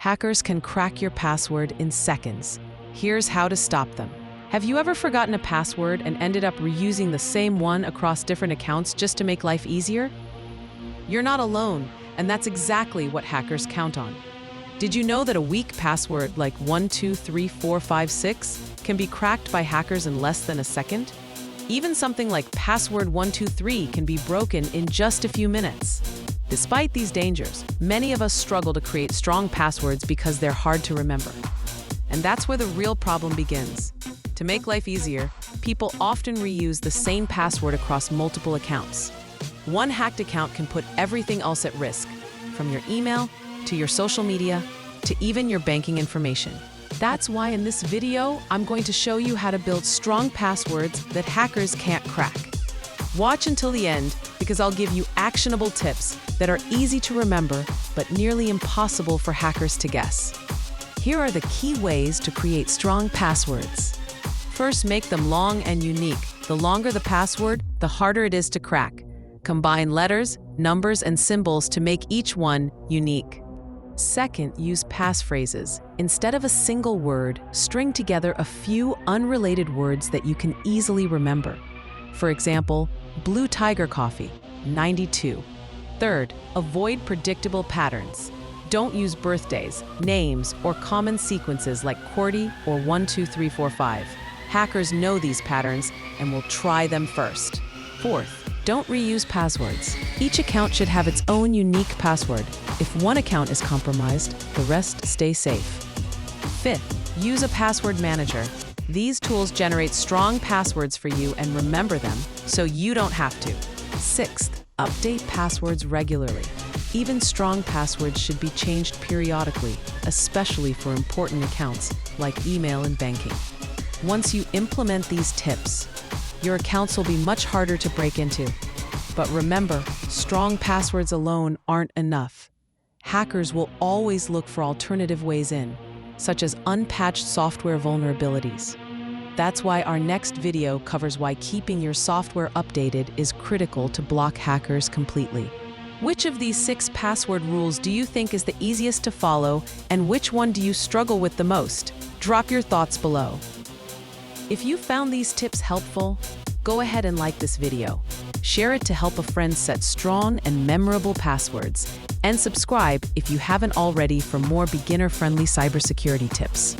Hackers can crack your password in seconds. Here's how to stop them. Have you ever forgotten a password and ended up reusing the same one across different accounts just to make life easier? You're not alone, and that's exactly what hackers count on. Did you know that a weak password like 123456 can be cracked by hackers in less than a second? Even something like password 123 can be broken in just a few minutes. Despite these dangers, many of us struggle to create strong passwords because they're hard to remember. And that's where the real problem begins. To make life easier, people often reuse the same password across multiple accounts. One hacked account can put everything else at risk, from your email to your social media to even your banking information. That's why in this video, I'm going to show you how to build strong passwords that hackers can't crack. Watch until the end because I'll give you actionable tips that are easy to remember but nearly impossible for hackers to guess. Here are the key ways to create strong passwords. First, make them long and unique. The longer the password, the harder it is to crack. Combine letters, numbers, and symbols to make each one unique. Second, use passphrases. Instead of a single word, string together a few unrelated words that you can easily remember. For example, blue tiger coffee, 92. Third, avoid predictable patterns. Don't use birthdays, names, or common sequences like QWERTY or 12345. Hackers know these patterns and will try them first. Fourth, don't reuse passwords. Each account should have its own unique password. If one account is compromised, the rest stay safe. Fifth, use a password manager. These tools generate strong passwords for you and remember them, so you don't have to. Sixth, update passwords regularly. Even strong passwords should be changed periodically, especially for important accounts like email and banking. Once you implement these tips, your accounts will be much harder to break into. But remember, strong passwords alone aren't enough. Hackers will always look for alternative ways in, such as unpatched software vulnerabilities. That's why our next video covers why keeping your software updated is critical to block hackers completely. Which of these 6 password rules do you think is the easiest to follow, and which one do you struggle with the most? Drop your thoughts below. If you found these tips helpful, go ahead and like this video. Share it to help a friend set strong and memorable passwords, and subscribe if you haven't already for more beginner-friendly cybersecurity tips.